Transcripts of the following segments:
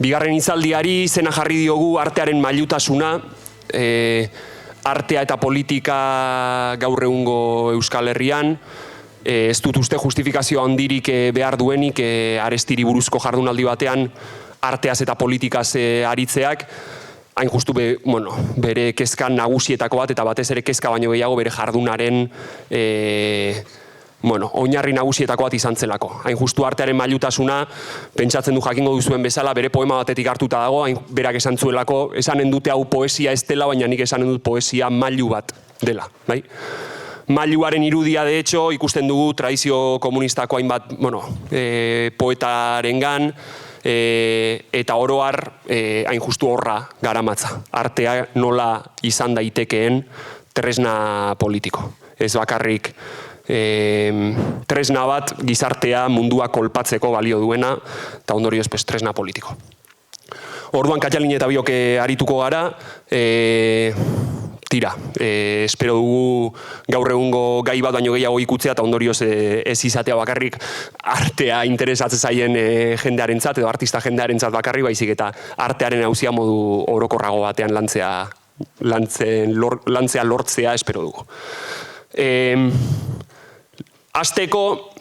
Bigarren hitzaldiari izena jarri diogu artearen mailutasuna, artea eta politika gaur egungo Euskal Herrian, ez dut uste justifikazio handirik behar duenik Arestiri buruzko jardunaldi batean arteaz eta politikaz aritzeak, hain justu bere kezka nagusietako bat, eta batez ere kezka baino gehiago bere jardunaren oinarri nagusietako bat izan zelako. Hain justu artearen mailutasuna, pentsatzen du jakingo duzuen bezala, bere poema batetik hartuta dago, hain berak esan zuelako, esanen dute hau poesia ez dela, baina nik esanen dut poesia mailu bat dela. Mailuaren irudia, de hecho, ikusten dugu tradizio komunistako hainbat poetarengan, eta oroar hain justu horra garamatza. Artea nola izan daitekeen tresna politiko. Ez bakarrik tresna bat gizartea mundua kolpatzeko balio duena, eta ondorioz tresna politiko. Orduan Katalin eta biok arituko gara, espero dugu gaur egungo gai bat baino gehiago ikutzea, eta ondorioz ez izatea bakarrik artea interesatzen zaien jendearentzat edo artista jendearentzat bakarrik, baizik eta artearen auzia modu orokorrago batean lantzea lortzea espero dugu. Hasteko,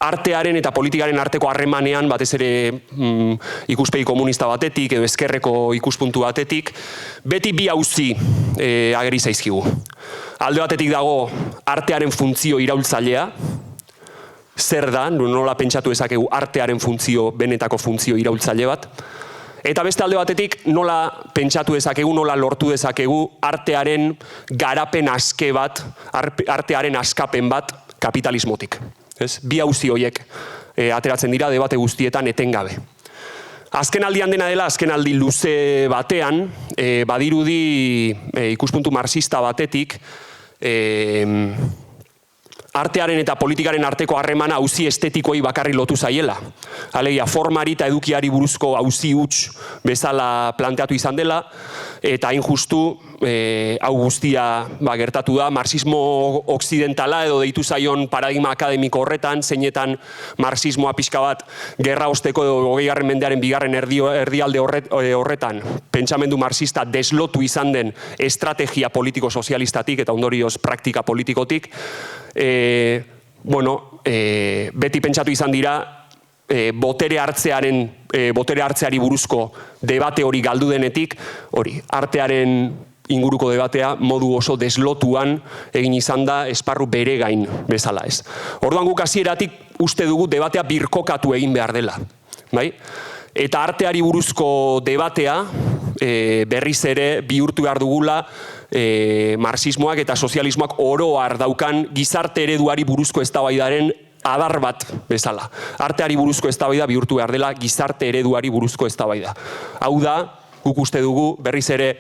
artearen eta politikaren arteko harremanean, batez ere ikuspegi komunista batetik edo ezkerreko ikuspuntu batetik, beti bi auzi ageri zaizkigu. Alde batetik dago artearen funtzio iraultzailea, zer da, nola pentsatu ezakegu artearen funtzio, benetako funtzio iraultzaile bat, eta beste alde batetik nola pentsatu dezakegu, nola lortu dezakegu artearen garapen aske bat, artearen askapen bat kapitalismotik. Bi auzi horiek ateratzen dira debate guztietan etengabe. Azken aldian dena dela, azken aldi luze batean, badirudi ikuspuntu marxista batetik, artearen eta politikaren arteko harremana auzi estetikoei bakarri lotu zaiela. Alegia, formari eta edukiari buruzko auzi huts bezala planteatu izan dela, eta hain justu, hau guztia gertatu da, marxismo okzidentala edo deitu zaion paradigma akademiko horretan, zeinetan marxismoa pixka bat gerra osteko edo 20. mendearen bigarren erdialde horretan, pentsamendu marxista deslotu izan den estrategia politiko-sozialistatik eta ondorioz praktika politikotik, beti pentsatu izan dira botere hartzeari buruzko debate hori galdu denetik, artearen inguruko debatea modu oso deslotuan egin izan da esparru bere gain bezala ez. Orduan guk hasieratik uste dugu debatea birkokatu egin behar dela. Eta arteari buruzko debatea berriz ere bihurtu behar dugula marxismoak eta sozialismoak oro har daukan gizarte ereduari buruzko eztabaidaren adar bat bezala. Arteari buruzko eztabaida bihurtu behar dela gizarte ereduari buruzko eztabaida. Hau da, guk uste dugu berriz ere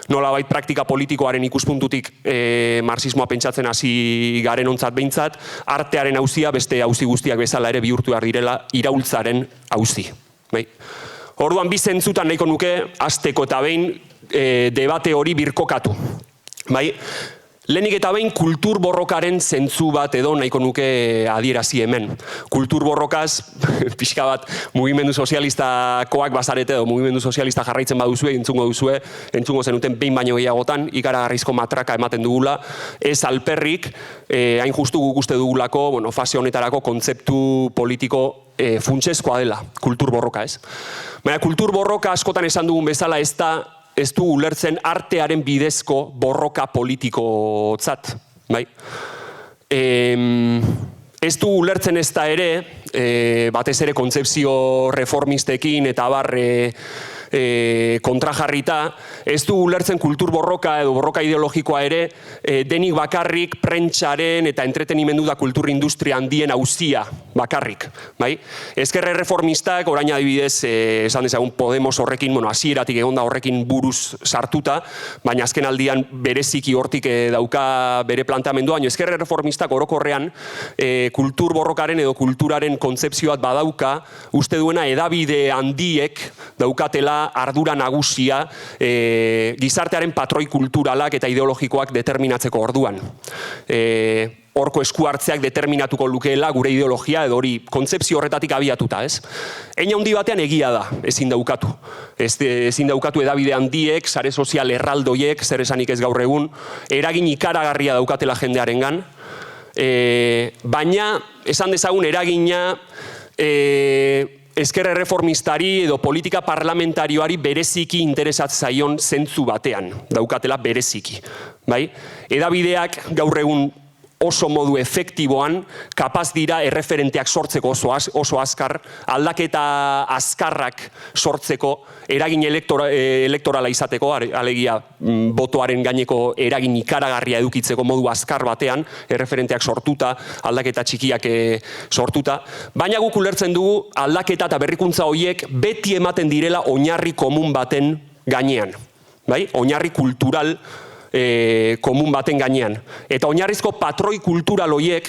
nolabait praktika politikoaren ikuspuntutik marxismoa pentsatzen hasi garen ontzat behintzat, artearen auzia beste auzi guztiak bezala ere bihurtu behar direla iraultzaren auzi. Orduan bi zentzutan nahiko nuke hasteko eta behin debate hori birkokatu. Lehenik eta behin kultur borrokaren zentzu bat edo nahiko nuke adierazi hemen. Kultur borrokaz, pixka bat mugimendu sozialistakoak bazarete edo mugimendu sozialista jarraitzen baduzue, entzungo zenuten behin baino gehiagotan, ikaragarrizko matraka ematen dugula, ez alperrik, hain justu guk uste dugulako, fase honetarako kontzeptu politiko funtsezkoa dela, kultur borroka ez. Baina kultur borroka askotan esan dugun bezala ez du ulertzen artearen bidezko borroka politikotzat. Ez du ulertzen ez da ere, batez ere kontzepzio reformistekin eta barre kontrajarrita, ez du ulertzen kultur borroka edo borroka ideologikoa ere denik bakarrik prentsaren eta entretenimendu da kultur industria handien auzia bakarrik. Ezkerre reformistak, orain adibidez, esan dezagun Podemos horrekin, hasieratik egon da horrekin buruz sartuta, baina azken aldian bereziki hortik dauka bere planteamendua, baina ezkerre reformistak orokorrean kultur borrokaren edo kulturaren kontzepzioat badauka, uste duena hedabide handiek daukatela ardura nagusia gizartearen patroi kulturalak eta ideologikoak determinatzeko orduan. Horko esku hartzeak determinatuko lukeela gure ideologia edo hori kontzepzio horretatik abiatuta, ez? Hein handi batean egia da, ezin daukatu. Ezin daukatu hedabide handiek, sare sozial erraldoiek, zer esanik ez gaur egun, eragin ikaragarria daukatela jendearengan, baina, esan dezagun eragina ezker erreformistari edo politika parlamentarioari bereziki interesatzaion zentzu batean daukatela bereziki. Hedabideak gaur egun oso modu efektiboan kapaz dira erreferenteak sortzeko oso azkar, aldaketa azkarrak sortzeko, eragin elektorala izateko, alegia botoaren gaineko eragin ikaragarria edukitzeko modu azkar batean, erreferenteak sortuta, aldaketa txikiak sortuta, baina guk ulertzen dugu aldaketa eta berrikuntza horiek beti ematen direla oinarri komun baten gainean, oinarri kultural komun baten gainean. Eta oinarrizko patroi kultural horiek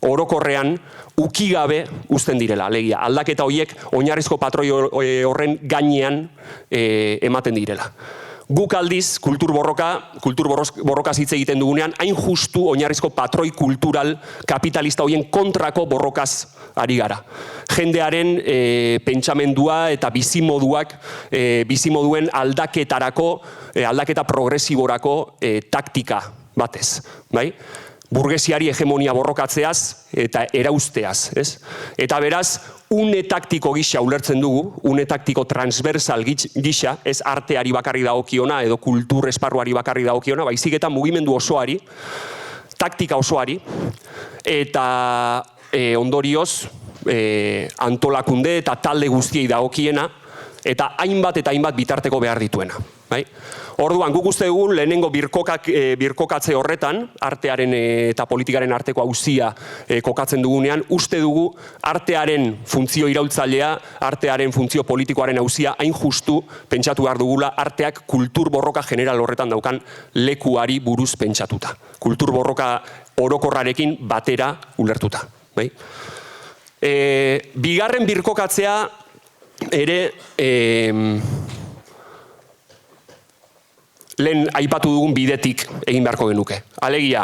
orokorrean ukigabe uzten direla. Alegia, aldaketa horiek oinarrizko patroi horren gainean ematen direla. Guk aldiz, kultur borroka hitz egiten dugunean, hain justu oinarrizko patroi kultural kapitalista horien kontrako borrokaz ari gara. Jendearen pentsamendua eta bizimoduen aldaketarako, aldaketa progresiborako taktika batez. Burgesiari hegemonia borrokatzeaz eta erausteaz. Eta beraz, une taktiko gisa ulertzen dugu, une taktiko transversal gisa, ez arteari bakarri dagokiona edo kultur esparruari bakarri dagokiona, baizik eta mugimendu osoari, taktika osoari, eta ondorioz, antolakunde eta talde guztiei dagokiena, eta hainbat bitarteko behar dituena. Orduan, guk uste dugu lehenengo birkokatze horretan, artearen eta politikaren arteko auzia kokatzen dugunean, uste dugu artearen funtzio iraultzailea, artearen funtzio politikoaren auzia hain justu pentsatu behar dugula arteak kultur borroka general horretan daukan lekuari buruz pentsatuta. Kultur borroka orokorrarekin batera ulertuta. Bigarren birkokatzea ere lehen aipatu dugun bidetik egin beharko genuke. Alegia,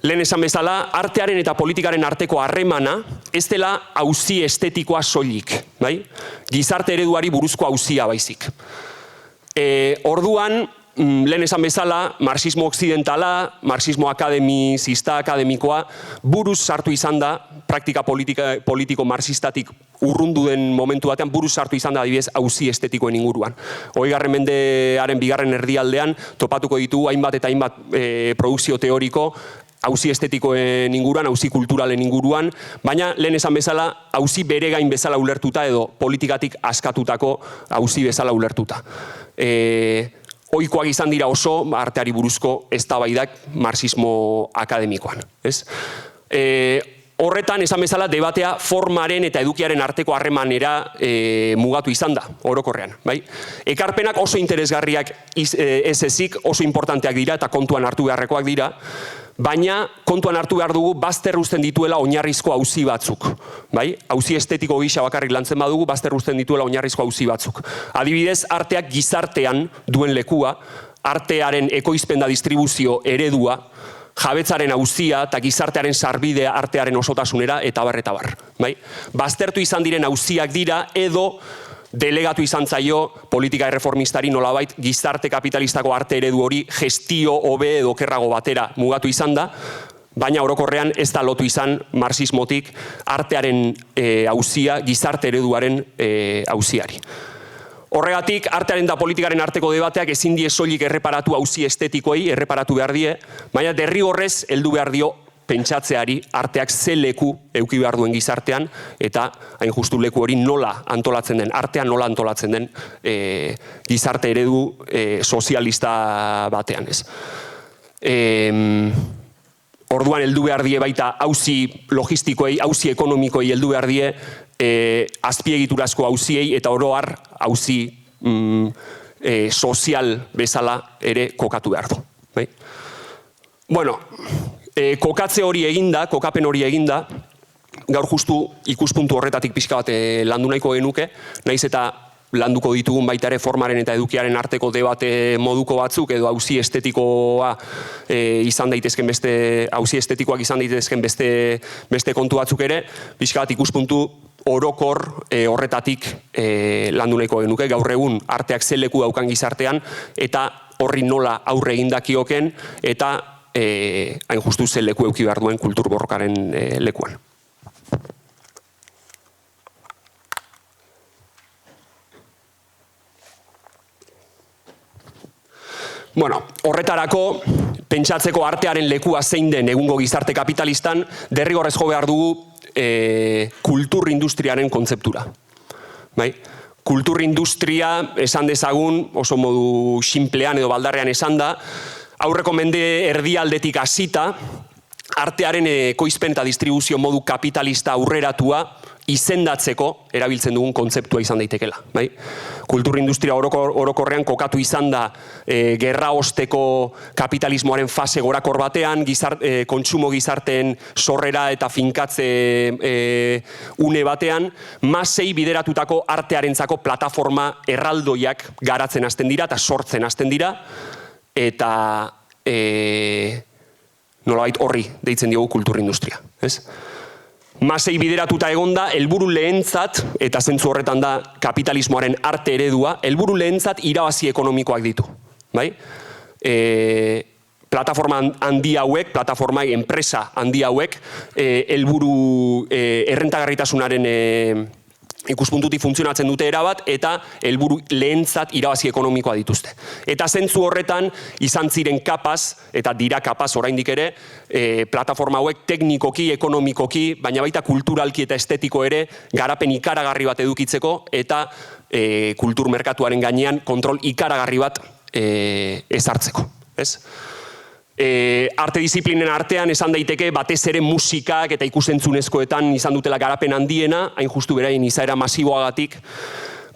lehen esan bezala, artearen eta politikaren arteko harremana ez dela auzi estetikoa soilik. Gizarte ereduari buruzko auzia baizik. Orduan, lehen esan bezala, marxismo okzidentala, marxismo akademizista, akademikoa, buruz sartu izan da, praktika politiko marxistatik urrundu den momentu batean, buruz sartu izan da adibidez auzi estetikoen inguruan. 20. mendearen bigarren erdialdean topatuko ditugu hainbat eta hainbat produkzio teoriko auzi estetikoen inguruan, auzi kulturalen inguruan, baina lehen esan bezala auzi bere gain bezala ulertuta edo politikatik askatutako auzi bezala ulertuta. Ohikoak izan dira oso arteari buruzko eztabaidak marxismo akademikoan. Horretan, esan bezala, debatea formaren eta edukiaren arteko harremanera mugatu izan da, orokorrean. Ekarpenak oso interesgarriak ez ezik, oso importanteak dira eta kontuan hartu beharrekoak dira, baina kontuan hartu behar dugu bazter uzten dituela oinarrizko auzi batzuk. Auzi estetiko gisa bakarrik lantzen badugu, bazter uzten dituela oinarrizko auzi batzuk. Adibidez, arteak gizartean duen lekua, artearen ekoizpenda distribuzio eredua, jabetzaren auzia eta gizartearen sarbidea artearen osotasunera eta bar. Baztertu izan diren auziak dira edo delegatu izan zaio politika erreformistari nolabait gizarte kapitalistako arte eredu hori gestio hobe edo okerrago batera mugatu izan da, baina orokorrean ez da lotu izan marxismotik artearen auzia gizarte ereduaren auziari. Horregatik, artearen eta politikaren arteko debateak ezin die soilik erreparatu auzi estetikoei, erreparatu behar die, baina derrigorrez heldu behar dio pentsatzeari arteak ze leku eduki behar duen gizartean, eta hain justu leku hori nola antolatzen den, artean nola antolatzen den gizarte eredu sozialista batean. Orduan heldu behar die baita auzi logistikoei, auzi ekonomikoei heldu behar die, azpiegiturazko auziei eta oro har auzi sozial bezala ere kokatu behar du. Bueno, kokatze hori eginda, kokapen hori eginda, gaur justu ikuspuntu horretatik pixka bat landu nahiko genuke, nahiz eta landuko ditugun baita ere formaren eta edukiaren arteko debate moduko batzuk, edo auzi estetikoa izan daitezken auzi estetikoak izan daitezken beste kontu batzuk ere, pixka bat ikuspuntu orokor horretatik landu nahiko genuke, gaur egun arteak ze leku daukan gizartean, eta horri nola aurre egin dakioken, eta hain justu ze leku eduki behar duen kultur borrokaren lekuan. Bueno, horretarako, pentsatzeko artearen lekua zein den egungo gizarte kapitalistan, derrigorrez jo behar dugu kultur industriaren kontzeptura. Kultur industria, esan dezagun, oso modu sinplean edo baldarrean esan da, aurreko mende erdialdetik hasita, artearen ekoizpen eta distribuzio modu kapitalista aurreratua izendatzeko erabiltzen dugun kontzeptua izan daitekela. Kultur industria orokorrean kokatu izan da gerra osteko kapitalismoaren fase gorakor batean, kontsumo gizarteen sorrera eta finkatze une batean, masei bideratutako artearentzako plataforma erraldoiak garatzen hasten dira eta sortzen hasten dira, eta nolabait horri deitzen diogu kultur industria. Masei bideratuta egonda, helburu lehentzat, eta zentzu horretan da kapitalismoaren arte eredua, helburu lehentzat irabazi ekonomikoak ditu. Plataforma handi hauek, plataformai enpresa handi hauek, helburu errentagarritasunaren ikuspuntutik funtzionatzen dute erabat, eta helburu lehentzat irabazi ekonomikoa dituzte. Eta zentzu horretan izan ziren kapaz, eta dira kapaz oraindik ere, plataforma hauek teknikoki, ekonomikoki, baina baita kulturalki eta estetiko ere, garapen ikaragarri bat edukitzeko, eta kultur merkatuaren gainean kontrol ikaragarri bat ezartzeko. Arte disiplinen artean esan daiteke batez ere musikak eta ikusentzunezkoetan izan dutela garapen handiena, hain justu beraien izaera masiboagatik,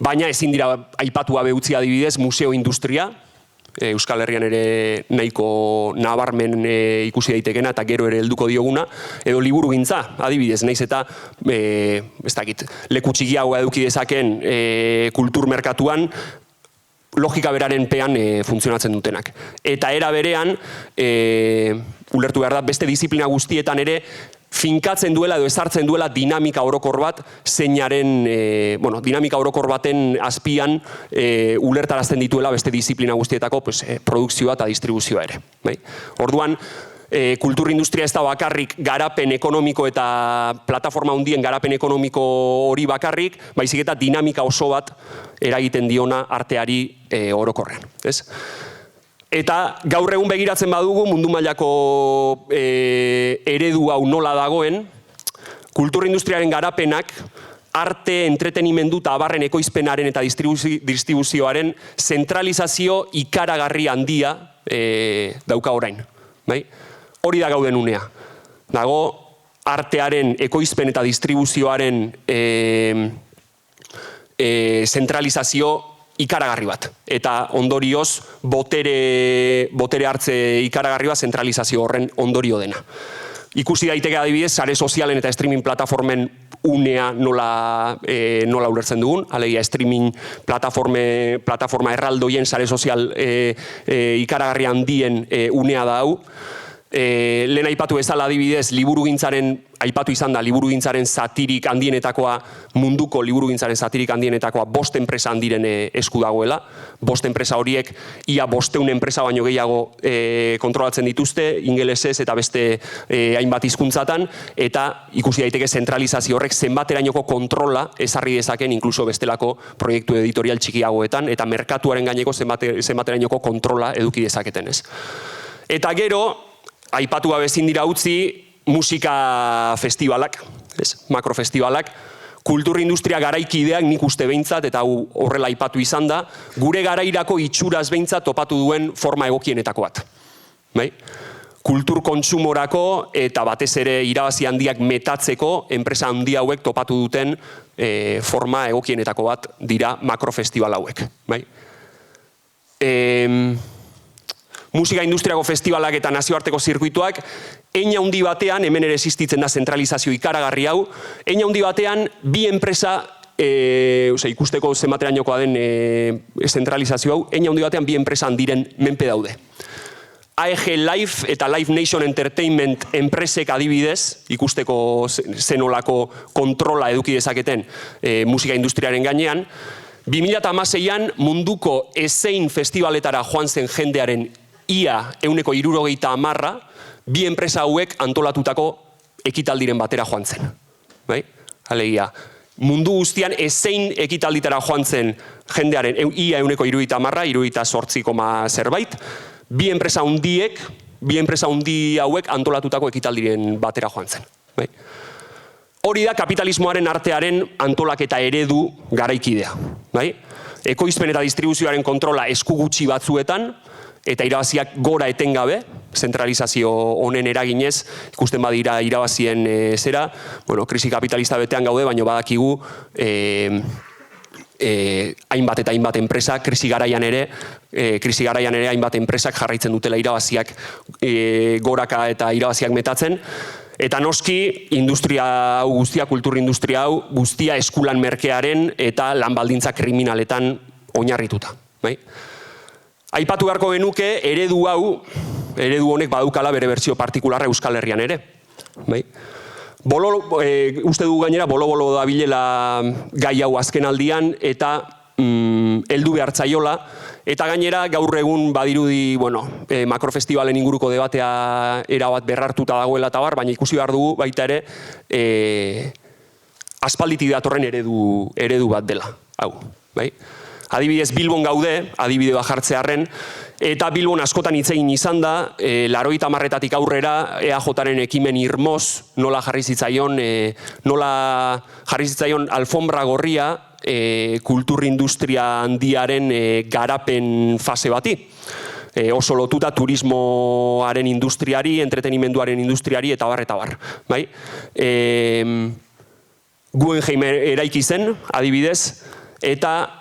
baina ezin dira aipatu gabe utzi adibidez museo industria, Euskal Herrian ere nahiko nabarmen ikusi daitekena eta gero ere helduko dioguna, edo liburugintza adibidez, naiz eta leku txikiagoa eduki dezaken kultur merkatuan, logika beraren pean funtzionatzen dutenak. Eta era berean, ulertu behar da, beste disiplina guztietan ere, finkatzen duela edo ezartzen duela dinamika orokor bat, zeinaren, dinamika orokor baten azpian ulertarazten dituela beste disiplina guztietako produkzioa eta distribuzioa ere. Orduan, kultur industria ez da bakarrik garapen ekonomiko eta plataforma handien garapen ekonomiko hori bakarrik, baizik eta dinamika oso bat eragiten diona arteari orokorrean. Eta gaur egun begiratzen badugu mundu mailako eredu hau nola dagoen, kultur industriaren garapenak arte, entretenimendu eta abarren ekoizpenaren eta distribuzioaren zentralizazio ikaragarri handia dauka orain. Hori da gauden unea. Dago, artearen ekoizpen eta distribuzioaren zentralizazio ikaragarri bat. Eta ondorioz, botere hartze ikaragarri bat zentralizazio horren ondorio dena. Ikusi daiteke adibidez, sare sozialen eta streaming plataformen unea nola ulertzen dugun, alegia streaming plataforma erraldoien sare sozial ikaragarri handien unea da hau. Lehen aipatu bezala adibidez, aipatu izan da liburugintzaren zatirik handienetakoa, munduko liburugintzaren zatirik handienetakoa 5 enpresa handiren esku dagoela. 5 enpresa horiek, ia 500 enpresa baino gehiago kontrolatzen dituzte, ingelesez eta beste hainbat hizkuntzatan, eta ikusi daiteke zentralizazio horrek zenbaterainoko kontrola ezarri dezaken inkluso bestelako proiektu editorial txikiagoetan, eta merkatuaren gaineko zenbaterainoko kontrola eduki dezaketen. Eta gero, aipatu gabe ezin dira utzi musika festivalak, makrofestivalak, kultur industria garaikideak nik uste behintzat, eta horrela aipatu izan da, gure garairako itxuraz behintzat topatu duen forma egokienetako bat. Kultur kontsumorako eta batez ere irabazi handiak metatzeko enpresa handi hauek topatu duten forma egokienetako bat dira makrofestival hauek. Musika industriako festivalak eta nazioarteko zirkuituak, hein handi batean, hemen ere existitzen da zentralizazio ikaragarri hau, hein handi batean bi enpresa ikusteko zenbaterainokoa den zentralizazio hau, hein handi batean bi enpresa handiren menpe daude. AEG Live eta Live Nation Entertainment enpresek adibidez, ikusteko zenolako kontrola eduki dezaketen musika industriaren gainean, 2016an munduko ezein festivaletara joan zen jendearen ia 70%, bi enpresa hauek antolatutako ekitaldiren batera joan zen. Alegia, mundu guztian ezein ekitalditara joan zen jendearen ia 70%, 78,zerbait, bi enpresa hundi hauek antolatutako ekitaldiren batera joan zen. Hori da kapitalismoaren artearen antolaketa eredu garaikidea. Ekoizpen eta distribuzioaren kontrola esku gutxi batzuetan, eta irabaziak gora etengabe, zentralizazio honen eraginez, ikusten badira irabazien zera, krisi kapitalista betean gaude, baina badakigu hainbat eta hainbat enpresa, krisi garaian ere hainbat enpresak jarraitzen dutela irabaziak goraka eta irabaziak metatzen, eta noski industria hau guztia, kultur industria hau guztia eskulan merkearen eta lan baldintza kriminaletan oinarrituta. Aipatu beharko genuke eredu honek badukala bere bertsio partikularra Euskal Herrian ere. Uste du gainera bolo-bolo da bilela gai hau azken aldian eta heldu behartzaiola, eta gainera gaur egun badirudi makrofestivalen inguruko debatea erabat berrartuta dagoela eta bar, baina ikusi behar dugu baita ere aspalditik datorren eredu bat dela. Adibidez Bilbon gaude, adibide bat jartzearren, eta Bilbon askotan hitz egin izan da, 80-etatik aurrera EAJaren ekimen irmoz, nola jarri zitzaion alfombra gorria kultur industria handiaren garapen fase bati. Oso lotuta turismoaren industriari, entretenimenduaren industriari, eta bar. Guggenheim eraiki zen, adibidez, eta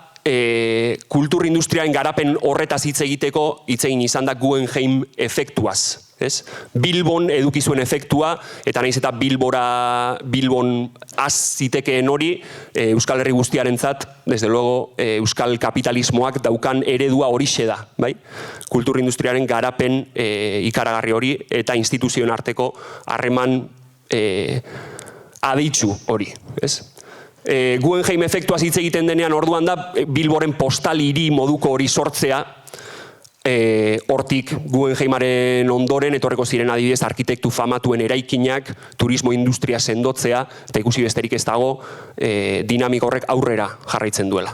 kultur industriaren garapen horretaz hitz egiteko hitz egin izan da Guggenheim efektuaz. Bilbon eduki zuen efektua, eta nahiz eta Bilbon az zitekeen hori, Euskal Herri guztiarentzat, desde luego, Euskal kapitalismoak daukan eredua horixe da. Kultur industriaren garapen ikaragarri hori, eta instituzioen arteko harreman aditsu hori. Guggenheim efektuaz hitz egiten denean orduan da Bilboren postal hiri moduko hori sortzea, hortik Guggenheimaren ondoren etorreko ziren adibidez arkitektu famatuen eraikinak, turismo industria sendotzea, eta ikusi besterik ez dago dinamika horrek aurrera jarraitzen duela.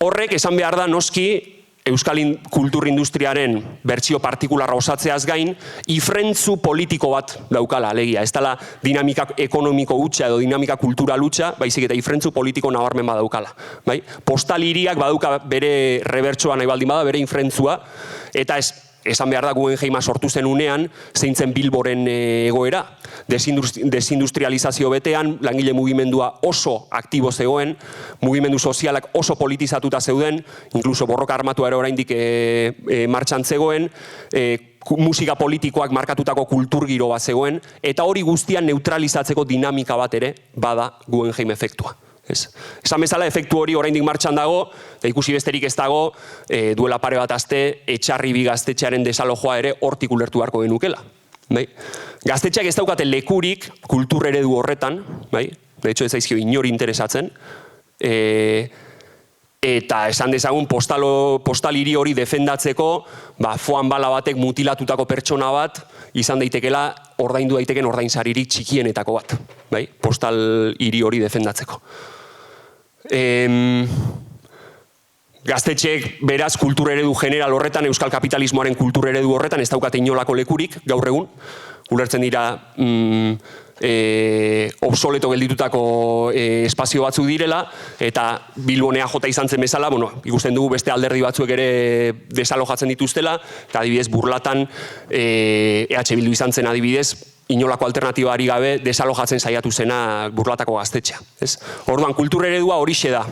Horrek esan behar da noski Euskal kultur industriaren bertsio partikularra osatzeaz gain, ifrentzu politiko bat daukala, alegia. Ez dela dinamika ekonomiko hutsa edo dinamika kultural hutsa, baizik eta ifrentzu politiko nabarmen badaukala. Postal hiriak badauka bere rebertsoa nahi baldin bada, bere infrentzua, eta esan behar da Guggenheima sortu zen unean, zeintzen Bilboren egoera. Desindustrializazio betean, langile mugimendua oso aktibo zegoen, mugimendu sozialak oso politizatuta zeuden, inkluso borroka armatua ere oraindik martxan zegoen, musika politikoak markatutako kulturgiro bat zegoen, eta hori guztian neutralizatzeko dinamika bat ere bada Guggenheim efektua. Esan bezala, efektu hori oraindik martxan dago, eta ikusi besterik ez dago, duela pare bat aste, Etxarribi gaztetxearen desalojoa ere hortik ulertu beharko genukela. Gaztetxeak ez daukate lekurik kultur eredu horretan, de hecho ez zaizkio inori interesatzen, eta esan dezagun postal hiri hori defendatzeko, foan bala batek mutilatutako pertsona bat, izan daitekela ordaindu daiteken ordainsaririk txikienetako bat, postal hiri hori defendatzeko. Gaztetxeek beraz kultur eredu general horretan, euskal kapitalismoaren kultur eredu horretan ez daukate inolako lekurik gaur egun, ulertzen dira obsoleto gelditutako espazio batzuk direla, eta Bilbon EAJ izan zen bezala, ikusten dugu beste alderdi batzuek ere desalojatzen dituztela, eta adibidez Burlatan EH Bildu izan zen adibidez, inolako alternatibari gabe desalojatzen saiatu zena Burlatako gaztetxea. Orduan, kultur eredua horixe da.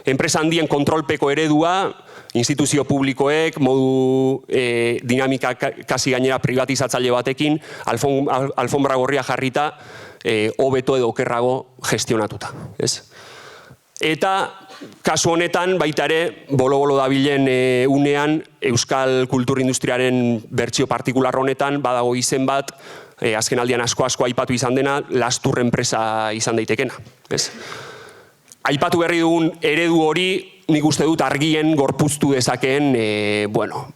Enpresa handien kontrolpeko eredua, instituzio publikoek, modu dinamika kasi gainera privatizatzaile batekin, alfombra gorria jarrita, hobeto edo okerrago gestionatuta. Eta kasu honetan baita ere bolo-bolo dabilen unean euskal kulturindustriaren bertsio partikular honetan badago izen bat, azken aldian asko aipatu izan dena, Lastur enpresa izan daitekena. Aipatu berri dugun eredu hori nik uste dut argien gorpuztu dezakeen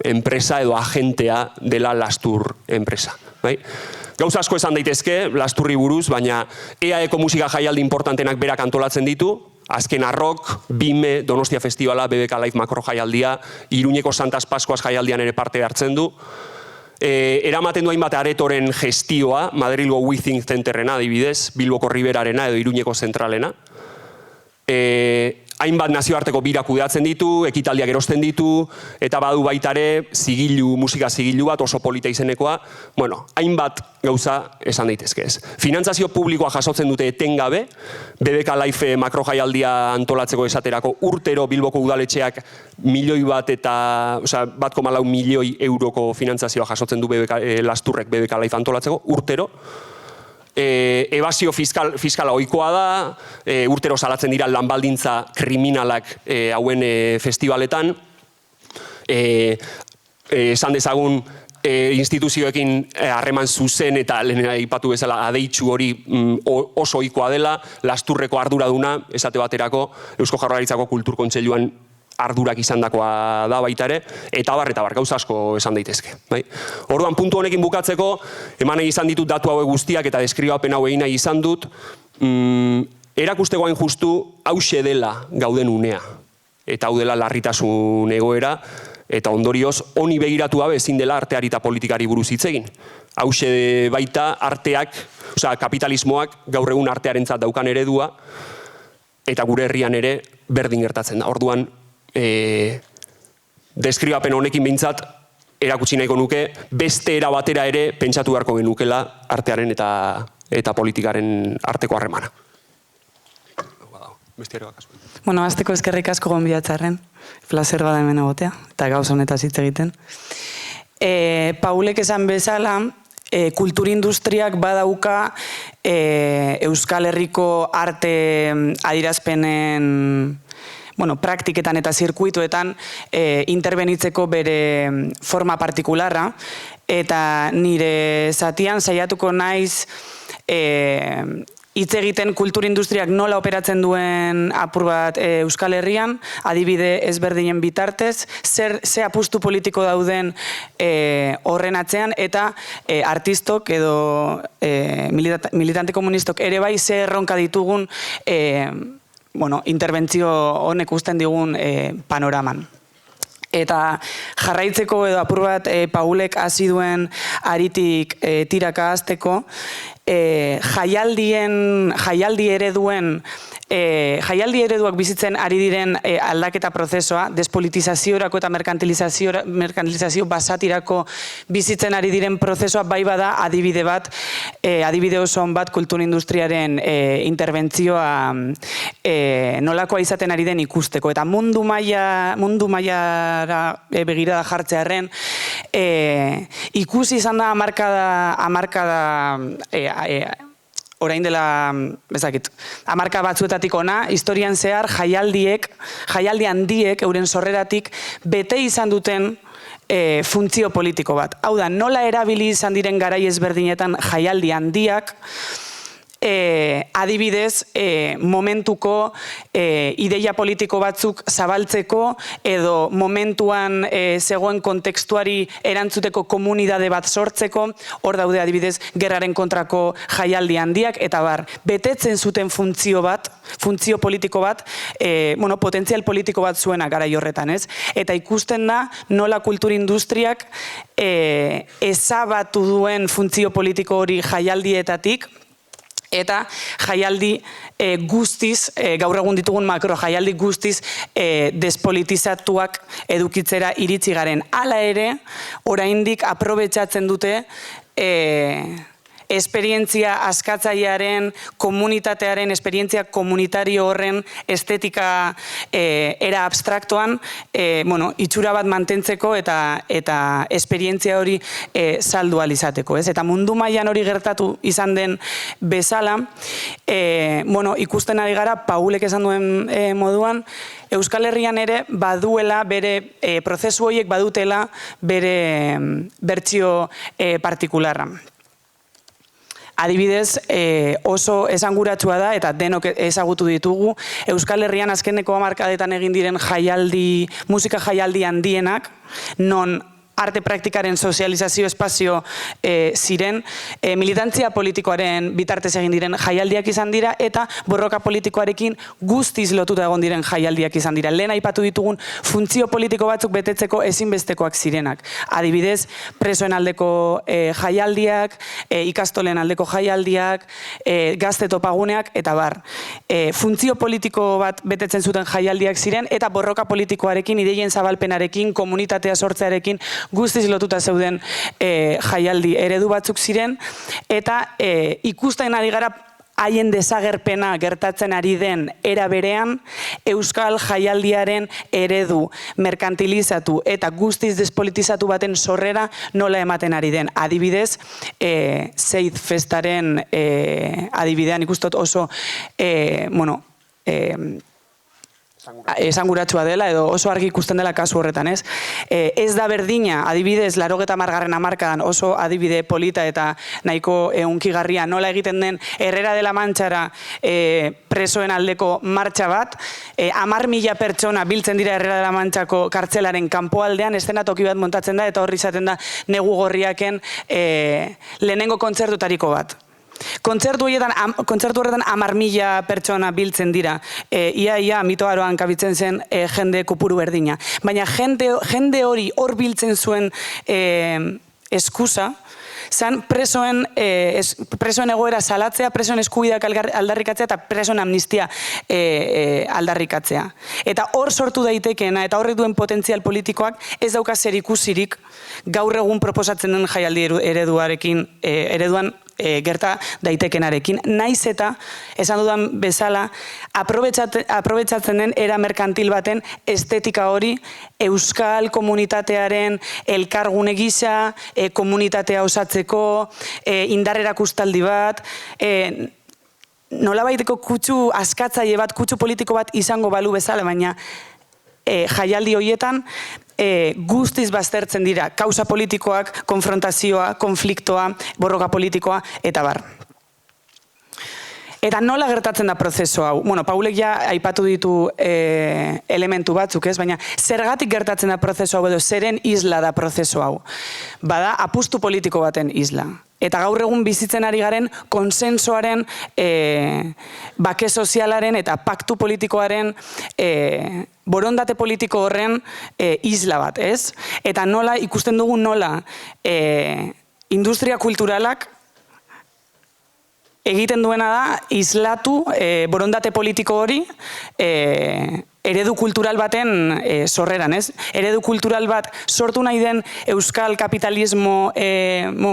enpresa edo agentea dela Lastur enpresa. Gauza asko esan daitezke Lasturri buruz, baina EAEko musika jaialdi importantenak berak antolatzen ditu, azken Arrok, Bime, Donostia Festivala, BBK Live makro jaialdia, Iruñeko Santas Paskoas jaialdian ere parte hartzen du. Eramaten du hainbat aretoren gestioa, Madrilgo WeThink Centerrena adibidez, Bilboko Riberarena edo Iruñeko Zentralena. Hainbat nazioarteko birak kudeatzen ditu, ekitaldiak erosten ditu, eta badu baitare musika zigilu bat oso polita izenekoa, hainbat gauza esan daitezke ez. Finantzazio publikoa jasotzen dute etengabe, BBK Live makro jaialdia antolatzeko esaterako urtero Bilboko udaletxeak €1,4 milioi euroko finantzazioa jasotzen du Lasturrek BBK Live antolatzeko, urtero. Ebasio fiskala ohikoa da, urtero salatzen dira lanbaldintza kriminalak hauen festivaletan. Esan dezagun instituzioekin harreman zuzen eta lehen aipatu bezala adeitsu hori oso ohikoa dela, Lasturreko arduraduna, esate baterako, Eusko Jaurlaritzako Kultur Kontseiluan ardurak izandakoa da baita ere, eta bar, gauza asko esan daitezke. Orduan, puntu honekin bukatzeko, eman nahi izan ditut datu hauek guztiak eta deskribapen hau egin nahi izan dut, erakustegoain justu hause dela gauden unea, eta hau dela larritasun egoera, eta ondorioz, honi begiratu gabe ezin dela arteari eta politikari buruz hitz egin. Hause baita arteak, kapitalismoak gaur egun artearentzat daukan eredua, eta gure herrian ere berdin gertatzen da. Orduan, deskribapen honekin behintzat erakutsi nahiko nuke beste era batera ere pentsatu beharko genukela artearen eta politikaren arteko harremana. Azteko eskerrik asko gonbidatzarren, plazer bada hemen egotea, eta gauz honetaz hitz egiten. Paulek esan bezala, kulturindustriak badauka Euskal Herriko arte adierazpenen praktiketan eta zirkuituetan interbenitzeko bere forma partikularra, eta nire zatian saiatuko naiz hitz egiten kulturindustriak nola operatzen duen apur bat Euskal Herrian, adibide ezberdinen bitartez, ze apustu politiko dauden horren atzean, eta artistok edo militante komunistok ere bai ze erronka ditugun interbentzio honek usten digun panoraman. Eta jarraitzeko edo apur bat Paulek hasi duen aritik tiraka hasteko, jaialdi ereduak bizitzen ari diren aldaketa prozesua, despolitizaziorako eta merkantilizazio basatirako bizitzen ari diren prozesua bai bada adibide oso on bat kulturindustriaren interbentzioa nolakoa izaten ari den ikusteko. Eta mundu mailara begirada jartzearren, ikusi izan da hamarkada orain dela, hamarka batzuetatik ona, historian zehar jaialdi handiek, euren sorreratik, bete izan duten funtzio politiko bat. Hau da, nola erabili izan diren garai ezberdinetan jaialdi handiak, adibidez, momentuko ideia politiko batzuk zabaltzeko edo momentuan zegoen kontekstuari erantzuteko komunidade bat sortzeko, hor daude adibidez gerraren kontrako jaialdi handiak, eta bar, betetzen zuten funtzio politiko bat, potentzial politiko bat zuena garai horretan, ez? Eta ikusten da nola kulturindustriak ezabatu duen funtzio politiko hori jaialdietatik, eta jaialdi guztiz, gaur egun ditugun makro jaialdi guztiz despolitizatuak edukitzera iritsi garen. Hala ere, oraindik aprobetxatzen dute esperientzia askatzailearen, komunitatearen, esperientzia komunitario horren estetika era abstraktoan, itxura bat mantentzeko eta esperientzia hori saldu ahal izateko. Eta mundu mailan hori gertatu izan den bezala, ikusten ari gara, Paulek esan duen moduan, Euskal Herrian ere baduela bere prozesu horiek badutela bere bertsio partikularra. Adibidez, oso esanguratsua da, eta denok ezagutu ditugu, Euskal Herrian azkeneko hamarkadetan egin diren musika jaialdi handienak, non arte praktikaren sozializazio espazio ziren, militantzia politikoaren bitartez egin diren jaialdiak izan dira, eta borroka politikoarekin guztiz lotuta egon diren jaialdiak izan dira. Lehen aipatu ditugun funtzio politiko batzuk betetzeko ezinbestekoak zirenak. Adibidez, presoen aldeko jaialdiak, ikastolen aldeko jaialdiak, gazte topaguneak, eta bar. Funtzio politiko bat betetzen zuten jaialdiak ziren, eta borroka politikoarekin, ideien zabalpenarekin, komunitatea sortzearekin, guztiz lotuta zeuden jaialdi eredu batzuk ziren, eta ikusten ari gara haien desagerpena gertatzen ari den era berean, Euskal jaialdiaren eredu merkantilizatu eta guztiz despolitizatu baten sorrera nola ematen ari den. Adibidez, Seid Festaren adibidean ikustot oso, esanguratsua dela, edo oso argi ikusten dela kasu horretan, ez? Ez da berdina, adibidez, 80. hamarkadan oso adibide polita eta nahiko hunkigarria nola egiten den Herrera de la Manchara presoen aldeko martxa bat, 10.000 pertsona biltzen dira Herrera de la Manchako kartzelaren kanpoaldean, eszenatoki bat montatzen da, eta horri izaten da Negu Gorriaken lehenengo kontzertutariko bat. Kontzertu horretan 10.000 pertsona biltzen dira. Ia mitoaroan kabitzen zen jende kopuru berdina. Baina jende hori hor biltzen zuen eskusa, zan presoen egoera salatzea, presoen eskubideak aldarrikatzea eta presoen amnistia aldarrikatzea. Eta hor sortu daitekeena eta horrek duen potentzial politikoak ez dauka zer ikusirik gaur egun proposatzen den jaialdi ereduan gerta daitekenarekin. Naiz eta, esan dudan bezala, aprobetxatzen den era merkantil baten estetika hori euskal komunitatearen elkargune gisa, komunitatea osatzeko, indar erakustaldi bat, nolabaiteko kutsu askatzaile bat, kutsu politiko bat izango balu bezala, baina jaialdi horietan guztiz baztertzen dira kausa politikoak, konfrontazioa, konfliktoa, borroka politikoa, eta bar. Eta nola gertatzen da prozesu hau? Paulek ja aipatu ditu elementu batzuk, ez? Baina zergatik gertatzen da prozesu hau edo zeren isla da prozesu hau? Bada, apustu politiko baten isla. Eta gaur egun bizitzen ari garen konsensoaren, bake sozialaren eta paktu politikoaren borondate politiko horren isla bat, ez? Eta nola, ikusten dugu nola industria kulturalak egiten duena da islatu borondate politiko hori eredu kultural baten sorreran, ez? Eredu kultural bat sortu nahi den euskal kapitalismo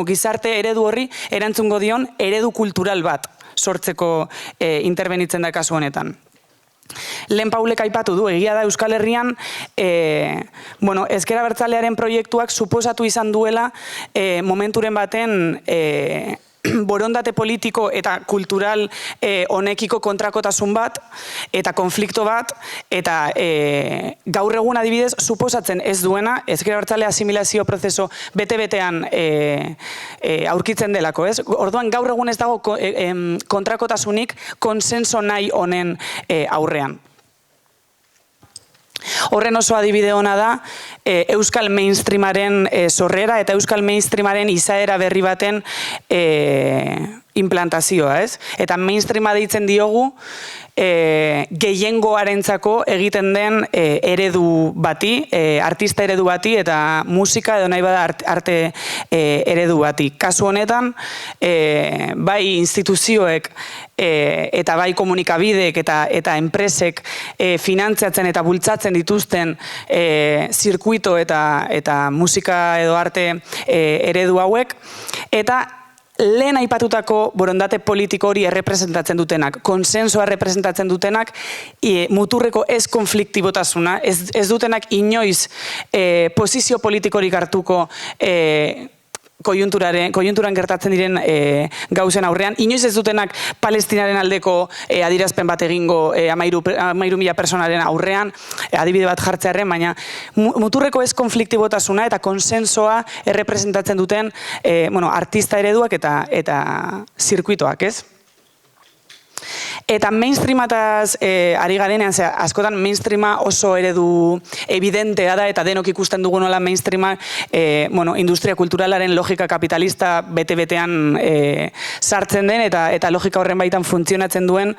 gizarte eredu horri erantzungo dion eredu kultural bat sortzeko interbenitzen da kasu honetan. Lehen Paulek aipatu du, egia da Euskal Herrian, ezker abertzalearen proiektuak suposatu izan duela momenturen baten borondate politiko eta kultural honekiko kontrakotasun bat, eta konflikto bat, eta gaur egun adibidez suposatzen ez duena, ezker abertzale asimilazio prozeso bete-betean aurkitzen delako, ez? Orduan gaur egun ez dago kontrakotasunik konsenso nahi honen aurrean. Horren oso adibide ona da euskal mainstreamaren sorrera eta euskal mainstreamaren izaera berri baten implantazioa, ez? Eta mainstreama deitzen diogu gehiengoarentzako egiten den eredu bati, artista eredu bati eta musika edo nahi bada arte eredu bati. Kasu honetan, bai instituzioek eta bai komunikabideek eta enpresek finantzatzen eta bultzatzen dituzten zirkuito eta musika edo arte eredu hauek, eta lehen aipatutako borondate politiko hori errepresentatzen dutenak, konsensua errepresentatzen dutenak, muturreko ez konfliktibotasuna, ez dutenak inoiz posizio politikorik hartuko koiunturan gertatzen diren gauzen aurrean, inoiz ez dutenak Palestinaren aldeko adierazpen bat egingo 13.000 personaren aurrean, adibide bat jartzearren, baina muturreko ez konfliktibotasuna eta konsensoa errepresentatzen duten artista ereduak eta zirkuitoak, ez? Eta mainstreamataz ari garenean, askotan mainstreama oso eredu evidentea da, eta denok ikusten dugu nola mainstreama industria kulturalaren logika kapitalista bete-betean sartzen den, eta logika horren baitan funtzionatzen duen.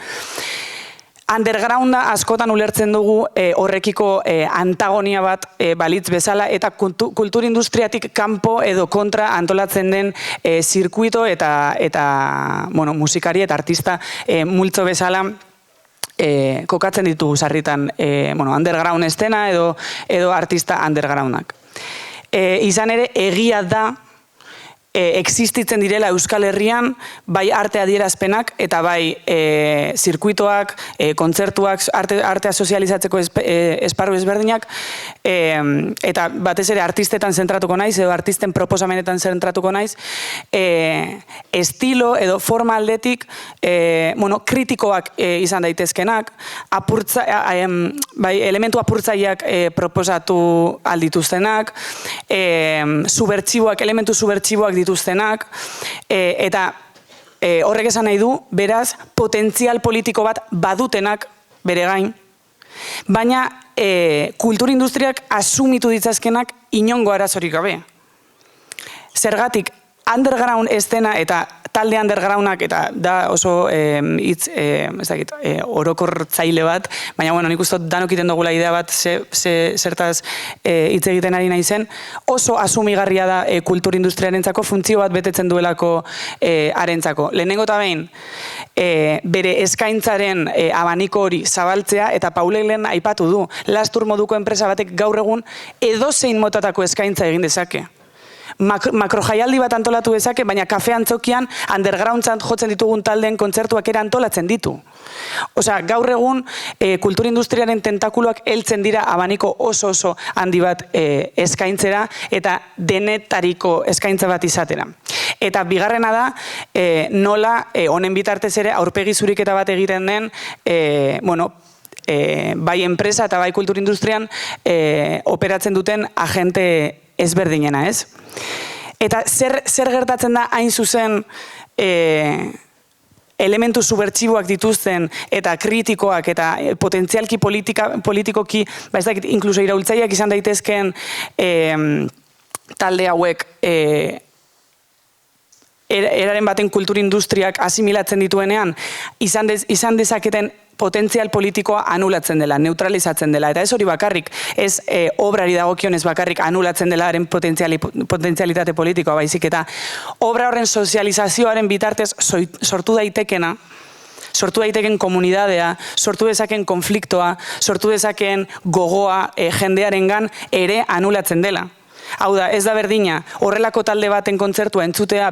Undergrounda askotan ulertzen dugu horrekiko antagonia bat balitz bezala, eta kulturindustriatik kanpo edo kontra antolatzen den zirkuito eta musikari eta artista multzo bezala kokatzen ditugu sarritan underground estena edo artista undergroundak. Izan ere, egia da existitzen direla Euskal Herrian, bai arte adierazpenak eta bai zirkuitoak, kontzertuak, artea sozializatzeko esparru ezberdinak, eta batez ere artistetan zentratuko naiz, edo artisten proposamenetan zentratuko naiz, estilo edo forma aldetik kritikoak izan daitezkenak, elementu apurtzaileak proposatu aldituztenak, elementu subertsiboak dituztenak, eta horrek esan nahi du, beraz, potentzial politiko bat badutenak bere gain, baina kulturindustriak asumitu ditzazkenak inongo arazorik gabe. Zergatik, underground estena eta talde undergroundak, eta da oso orokortzaile bat, baina nik uste danok iten dugula idea bat zertaz hitz egiten ari naizen, oso asumigarria da kulturindustriarentzako, funtzio bat betetzen duelako harentzako. Lehenengo eta behin, bere eskaintzaren abaniko hori zabaltzea, eta Paulek lehen aipatu du, Lastur moduko enpresa batek gaur egun edozein motatako eskaintza egin dezake. Makrojaialdi bat antolatu dezake, baina kafe antzokian undergroundzan jotzen ditugun taldeen kontzertuak ere antolatzen ditu. Osea, gaur egun kulturindustriaren tentakuloak heltzen dira abaniko oso handi bat eskaintzera eta denetariko eskaintza bat izatera. Eta bigarrena da, nola honen bitartez ere aurpegi zuriketa bat egiten den, bai enpresa eta bai kulturindustrian operatzen duten agente ezberdinena, ez? Eta zer gertatzen da hain zuzen elementu subertsiboak dituzten eta kritikoak eta potentzialki politikoki, ez dakit, inkluso iraultzaileak izan daitezkeen talde hauek eraren baten kulturindustriak asimilatzen dituenean, izan dezaketen potentzial politikoa anulatzen dela, neutralizatzen dela. Eta ez hori bakarrik, ez obrari dagokionez bakarrik anulatzen delaren potentzialitate politikoa, baizik eta obra horren sozializazioaren bitartez sortu daiteken komunidadea, sortu dezaken konfliktoa, sortu dezaken gogoa jendearengan ere anulatzen dela. Hau da, ez da berdina, horrelako talde baten kontzertua entzutea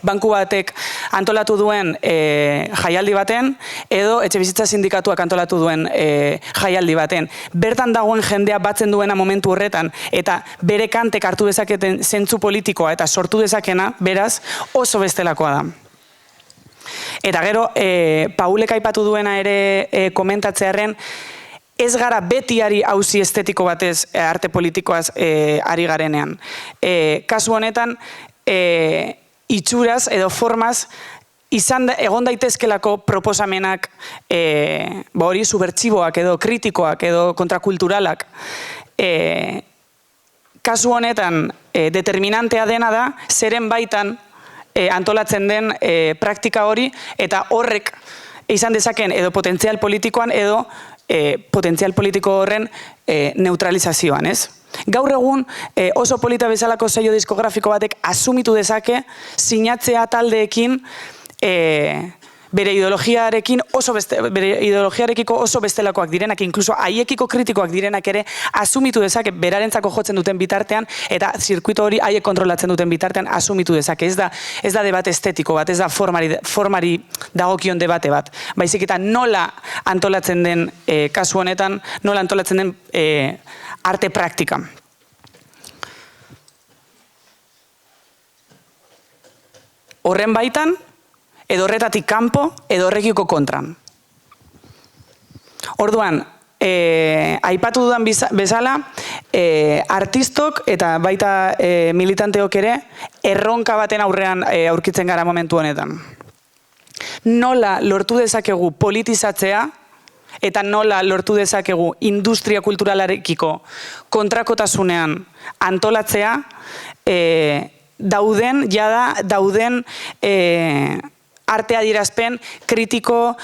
banku batek antolatu duen jaialdi baten, edo etxebizitza sindikatuak antolatu duen jaialdi baten. Bertan dagoen jendea batzen duena momentu horretan, eta bere kantek hartu dezaketen zentzu politikoa eta sortu dezakena, beraz, oso bestelakoa da. Eta gero, Paulek aipatu duena ere komentatzearren, ez gara betiari auzi estetiko batez arte politikoaz ari garenean. Kasu honetan, itxuraz edo formaz, egon daitezkelako proposamenak hori subertsiboak edo kritikoak edo kontrakulturalak. Kasu honetan, determinantea dena da, zeren baitan antolatzen den praktika hori, eta horrek izan dezaken edo potentzial politikoan edo potentzial politiko horren neutralizazioan, ez? Gaur egun oso polita bezalako sello diskografiko batek asumitu dezake sinatzea taldeekin bere ideologiarekiko oso bestelakoak direnak, inkluso haiekiko kritikoak direnak ere, asumitu dezake berarentzako jotzen duten bitartean, eta zirkuito hori haiek kontrolatzen duten bitartean asumitu dezake. Ez da debate estetiko bat, ez da formari dagokion debate bat. Baizik eta nola antolatzen den, kasu honetan, nola antolatzen den arte praktika. Horren baitan, edo horretatik kanpo, edo horrekiko kontran. Orduan, aipatu dudan bezala, artistok eta baita militanteok ere, erronka baten aurrean aurkitzen gara momentu honetan. Nola lortu dezakegu politizatzea, eta nola lortu dezakegu industria kulturalarekiko kontrakotasunean antolatzea, dauden arte adierazpen kritiko,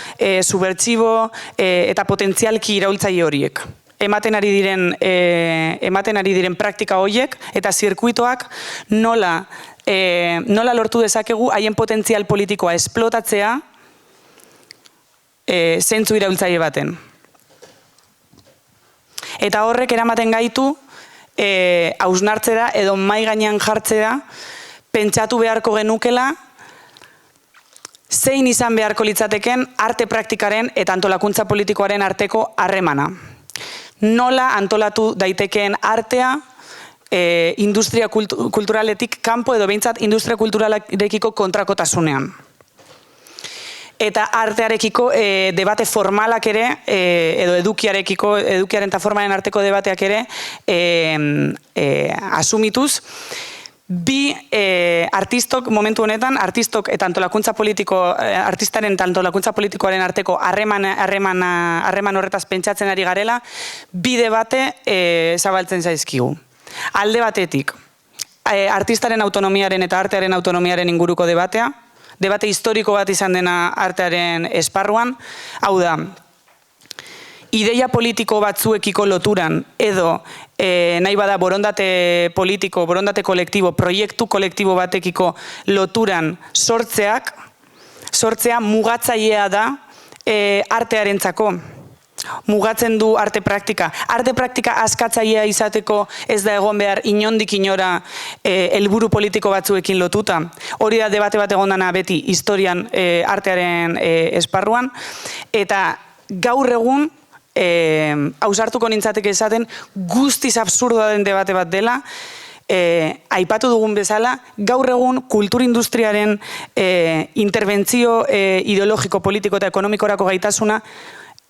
subbertsibo eta potentzialki iraultzaile horiek. Ematen ari diren praktika horiek eta zirkuitoak nola lortu dezakegu haien potentzial politikoa esplotatzea zentzu iraultzaile baten. Eta horrek eramaten gaitu hausnartzera edo mahai gainean jartzera pentsatu beharko genukela zein izan beharko litzateken arte praktikaren eta antolakuntza politikoaren arteko harremana. Nola antolatu daitekeen artea industria kulturaletik kanpo edo behintzat industria kulturalarekiko kontrakotasunean. Eta artearekiko debate formalak ere, edo edukiaren eta formaren arteko debateak ere asumituz, bi artistok momentu honetan, artistok eta artistaren eta antolakuntza politikoaren arteko harreman horretaz pentsatzen ari garela, bi debate zabaltzen zaizkigu. Alde batetik, artistaren autonomiaren eta artearen autonomiaren inguruko debatea, debate historiko bat izan dena artearen esparruan, hau da, ideia politiko batzuekiko loturan, edo nahi bada borondate politiko, borondate kolektibo, proiektu kolektibo batekiko loturan sortzea mugatzailea da artearentzako. Mugatzen du arte praktika. Arte praktika askatzailea izateko ez da egon behar inondik inora helburu politiko batzuekin lotuta. Hori da debate bat egon dana beti historian artearen esparruan. Eta gaur egun, ausartuko nintzateke esaten, guztiz absurdoa den debate bat dela, aipatu dugun bezala, gaur egun kulturindustriaren interbentzio ideologiko, politiko eta ekonomikorako gaitasuna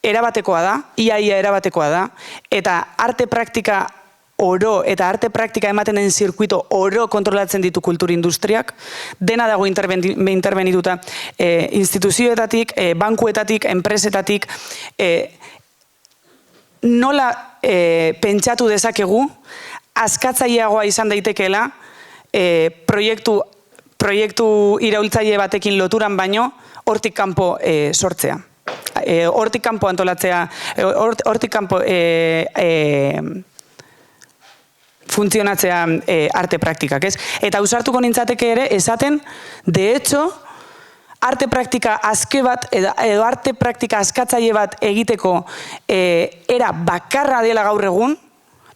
erabatekoa da, iaia erabatekoa da, eta arte praktika oro eta arte praktika ematen den zirkuito oro kontrolatzen ditu kulturindustriak, dena dago interbenituta instituzioetatik, bankuetatik, enpresetatik, nola pentsatu dezakegu, askatzaileagoa izan daitekeela, proiektu iraultzaile batekin loturan baino, hortik kanpo sortzea. Hortik kanpo antolatzea, hortik kanpo funtzionatzea arte praktikak, ez? Eta ausartuko nintzateke ere, esaten, de hecho, arte praktika azke bat, edo arte praktika askatzaile bat egiteko era bakarra dela gaur egun,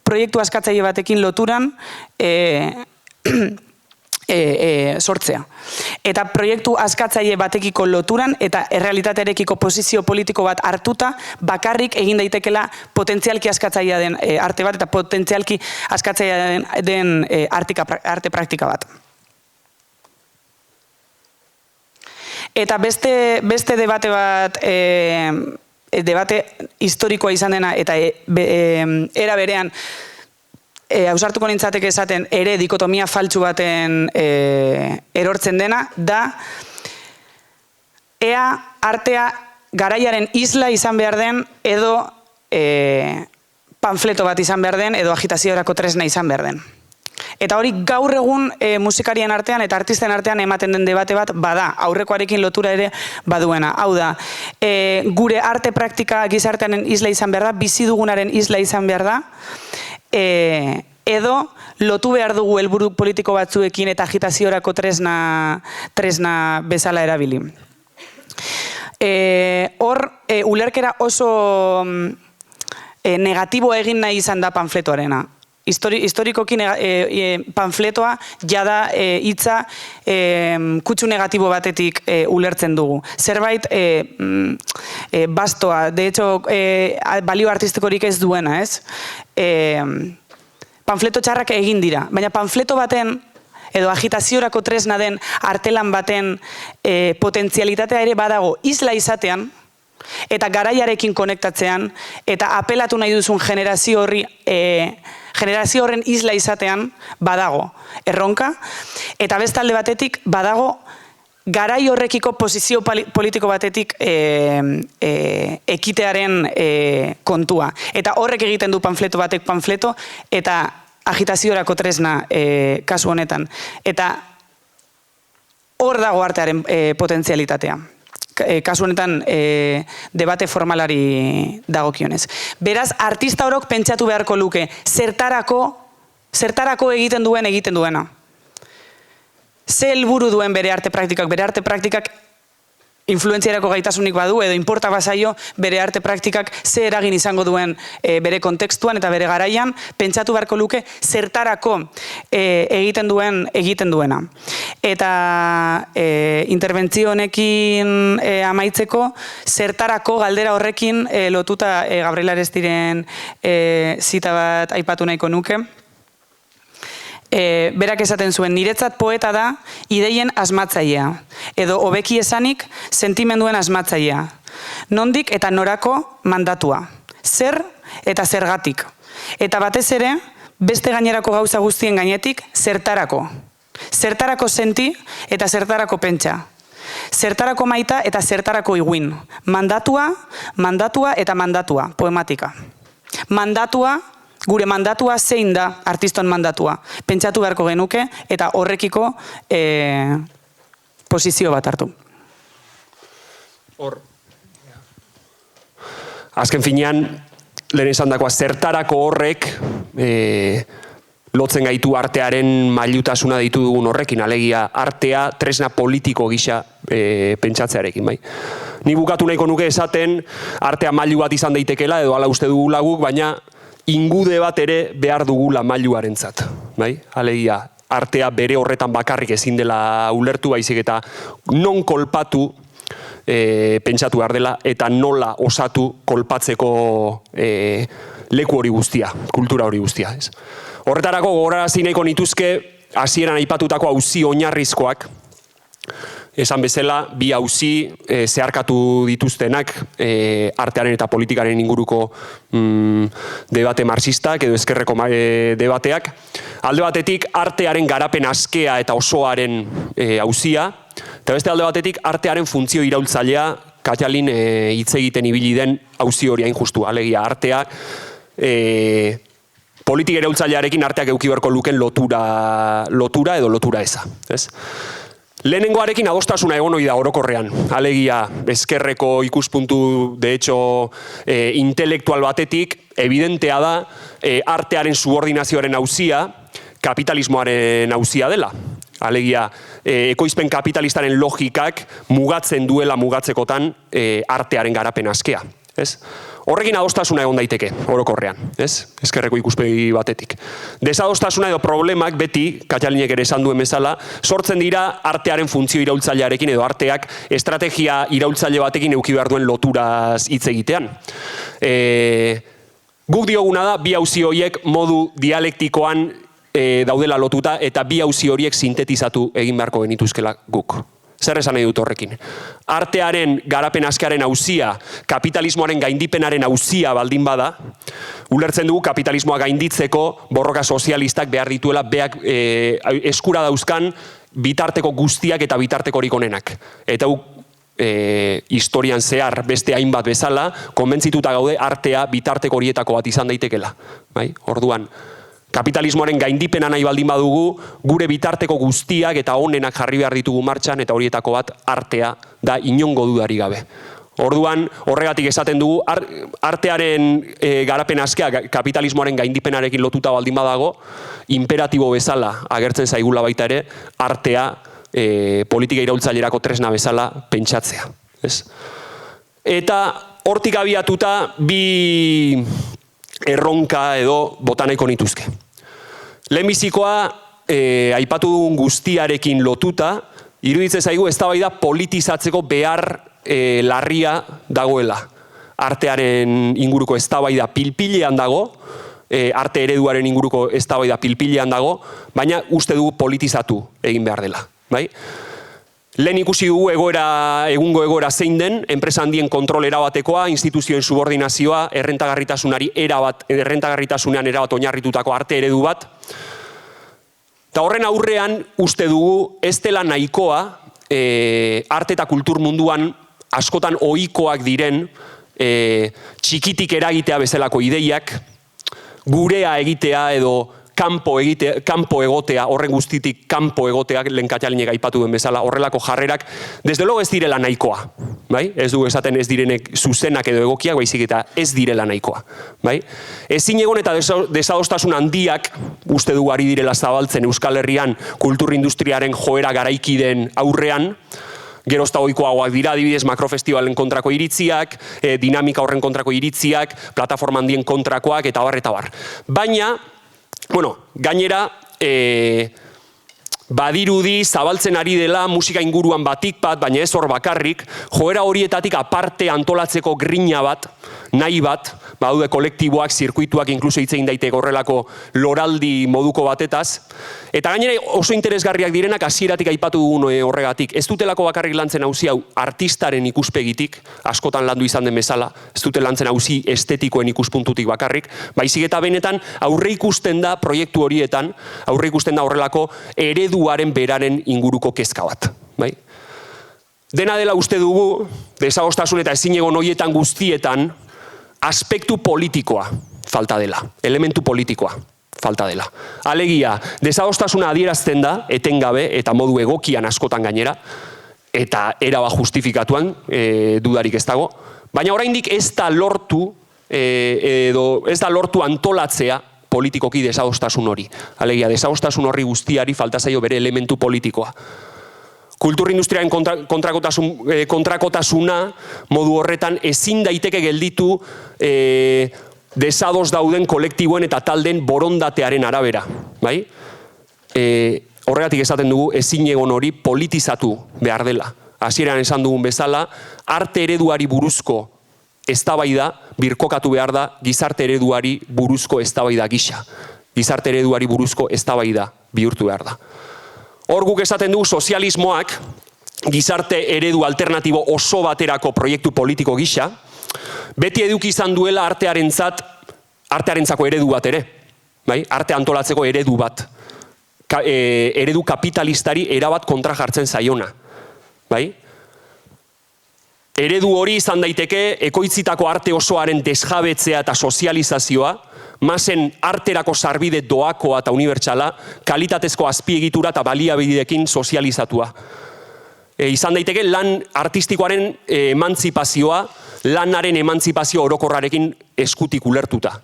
proiektu askatzaile batekin loturan sortzea. Eta proiektu askatzaile batekiko loturan eta errealitatearekiko posizio politiko bat hartuta bakarrik egin daitekela potentzialki askatzailea den arte bat eta potentzialki askatzailea den arte praktika bat. Eta beste debate bat, debate historikoa izan dena eta era berean ausartuko nintzateke esaten ere dikotomia faltsu baten erortzen dena, da ea artea garaiaren isla izan behar den edo panfleto bat izan behar den edo agitaziorako tresna izan behar den. Eta hori gaur egun musikarien artean eta artisten artean ematen den debate bat bada, aurrekoarekin lotura ere baduena. Hau da, gure arte praktika gizartearen isla izan behar da, bizi dugunaren isla izan behar da, edo lotu behar dugu helburu politiko batzuekin eta agitaziorako tresna bezala erabili. Hor, ulerkera oso negatibo egin nahi izan da panfletoarena. Historikoki panfletoa jada hitza kutsu negatibo batetik ulertzen dugu. Zerbait bastoa, de hecho, balio artistikorik ez duena, ez? Panfleto txarrak egin dira, baina panfleto baten edo agitaziorako tresna den artelan baten potentzialitatea ere badago isla izatean, eta garaiarekin konektatzean, eta apelatu nahi duzun generazio horren isla izatean badago erronka, eta bestalde batetik badago garai horrekiko posizio politiko batetik ekitearen kontua. Eta horrek egiten du panfleto batek panfleto, eta agitaziorako tresna kasu honetan. Eta hor dago artearen potentzialitatea. Kasu honetan debate formalari dagokionez. Beraz, artista orok pentsatu beharko luke, zertarako egiten duena. Ze helburu duen bere arte praktikak influentziarako gaitasunik badu, edo inporta bazaio bere arte praktikak ze eragin izango duen bere kontekstuan eta bere garaian, pentsatu beharko luke zertarako egiten duena. Eta interbentzio honekin amaitzeko, zertarako galdera horrekin lotuta Gabriel Arestiren zita bat aipatu nahiko nuke. Berak esaten zuen, niretzat poeta da ideien asmatzailea, edo hobeki esanik sentimenduen asmatzailea. Nondik eta norako mandatua. Zer eta zergatik. Eta batez ere, beste gainerako gauza guztien gainetik, zertarako. Zertarako senti eta zertarako pentsa. Zertarako maita eta zertarako iguin. Mandatua eta mandatua, poematika. Gure mandatua zein da artiston mandatua. Pentsatu beharko genuke eta horrekiko posizio bat hartu. Azken finean, lehen esan dakoa, zertarako horrek lotzen gaitu artearen mailutasuna ditu dugun horrekin, alegia artea tresna politiko gisa pentsatzearekin, bai. Ni bukatu nahiko nuke esaten artea mailu bat izan daitekela, edo hala uste dugu laguk, baina ingude bat ere behar dugula mailuarentzat, bai? Alegia, artea bere horretan bakarrik ezin dela ulertu, baizik eta non kolpatu pentsatu behar dela, eta nola osatu kolpatzeko leku hori guztia, kultura hori guztia. Horretarako gogorarazi nahiko nituzke, hasieran aipatutako auzi oinarrizkoak, esan bezala, bi auzi zeharkatu dituztenak artearen eta politikaren inguruko debate marxistak edo ezkerreko debateak. Alde batetik, artearen garapen askea eta osoaren auzia, eta beste alde batetik, artearen funtzio iraultzailea Katalin hitz egiten ibili den auzi hori hain justu. Alegia, arteak politika iraultzailearekin arteak eduki beharko luken lotura edo lotura eza. Lehenengoarekin adostasuna egon hori da orokorrean. Alegia, ezkerreko ikuspuntu, de hecho, intelektual batetik, evidentea da, artearen subordinazioaren auzia, kapitalismoaren auzia dela. Alegia, ekoizpen kapitalistaren logikak mugatzen duela mugatzekotan artearen garapen askea. Horrekin adostasuna egon daiteke, orokorrean, ezkerreko ikuspegi batetik. Desadostasuna edo problemak beti, Katalinek ere esan duen bezala, sortzen dira artearen funtzio iraultzailearekin edo arteak estrategia iraultzaile batekin eduki behar duen loturaz hitz egitean. Guk dioguna da, bi auzi horiek modu dialektikoan daudela lotuta eta bi auzi horiek sintetizatu egin beharko genituzkela guk. Zer esan nahi dut horrekin? Artearen garapen askearen auzia, kapitalismoaren gaindipenaren auzia baldin bada, ulertzen dugu kapitalismoa gainditzeko borroka sozialistak behar dituela beak eskura dauzkan bitarteko guztiak eta bitartekorik onenak. Eta historian zehar beste hainbat bezala, konbentzituta gaude artea bitarteko horietako bat izan daitekela. Orduan, kapitalismoaren gaindipena nahi baldin badugu, gure bitarteko guztiak eta onenak jarri behar ditugu martxan, eta horietako bat artea da inongo dudari gabe. Orduan, horregatik esaten dugu, artearen garapen askea kapitalismoaren gaindipenarekin lotuta baldin badago, imperatibo bezala agertzen zaigula baita ere, artea politika iraultzailerako tresna bezala pentsatzea. eta hortik abiatuta bi erronka edo botaneko nituzke. Lehenbizikoa, aipatu dugun guztiarekin lotuta, iruditzen zaigu eztabaida politizatzeko behar larria dagoela. Artearen inguruko eztabaida pilpilean dago, arte ereduaren inguruko eztabaida pilpilean dago, baina uste dugu politizatu egin behar dela. Bai? Lehen ikusi dugu egungo egoera zein den, enpresa handien kontrol erabatekoa, instituzioen subordinazioa, errentagarritasunean erabat oinarritutako arte eredu bat. Eta horren aurrean uste dugu ez dela nahikoa arte eta kultur munduan askotan ohikoak diren txikitik eragitea bezalako ideiak, gurea egitea edo kanpo egotea, horren guztitik kanpo egoteak, lehen Kataliniek aipatu den bezala, horrelako jarrerak, desde luego ez direla nahikoa. Bai? Ez dugu esaten ez direnek zuzenak edo egokiak, baizik eta ez direla nahikoa. Bai? Ezin egon eta desadostasun handiak, uste dugu ari direla zabaltzen Euskal Herrian kultur industriaren joera garaikiden aurrean, gerozta ohikoagoak dira, adibidez makrofestivalen kontrako iritziak, dinamika horren kontrako iritziak, plataforma handien kontrakoak, eta bar. Baina, gainera, badirudi zabaltzen ari dela musika inguruan batik bat, baina ez hor bakarrik, joera horietatik aparte antolatzeko grina bat, nahi bat, badaude kolektiboak, zirkuituak, inkluso hitz egin daiteke horrelako loraldi moduko batetaz, eta gainera oso interesgarriak direnak hasieratik aipatu dugun horregatik. Ez dutelako bakarrik lantzen auzi hau artistaren ikuspegitik, askotan landu izan den bezala, ez dute lantzen auzi estetikoen ikuspuntutik bakarrik, baizik eta benetan aurre ikusten da proiektu horietan, aurre ikusten da horrelako ereduaren beraren inguruko kezka bat. Bai? Dena dela uste dugu, desadostasun eta ezinegon horietan guztietan, aspektu politikoa falta dela, elementu politikoa falta dela. Alegia, desadostasuna adierazten da, etengabe eta modu egokian askotan gainera, eta eraba justifikatuan, dudarik ez dago, baina oraindik ez da lortu, ez da lortu antolatzea politikoki desadostasun hori. Alegia, desadostasun horri guztiari falta zaio bere elementu politikoa. Kultur industriaren kontrakotasuna modu horretan ezin daiteke gelditu desados dauden kolektiboen eta taldeen borondatearen arabera. Bai? Horregatik esaten dugu ezin egon hori politizatu behar dela. Hasieran esan dugun bezala, arte ereduari buruzko eztabaida birkokatu behar da gizarte ereduari buruzko eztabaida gisa. Gizarte ereduari buruzko eztabaida bihurtu behar da. Hor guk esaten dugu sozialismoak gizarte eredu alternatibo oso baterako proiektu politiko gisa, beti eduki izan duela artearentzako eredu bat ere. Bai? Arte antolatzeko eredu bat. Eredu kapitalistari erabat kontra jartzen zaiona. Bai? Eredu hori izan daiteke ekoitzitako arte osoaren desjabetzea eta sozializazioa, masen arterako sarbide doakoa eta unibertsala, kalitatezko azpiegitura eta baliabideekin sozializatua. Izan daiteke lan artistikoaren emantzipazioa, lanaren emantzipazio orokorrarekin eskutik ulertuta.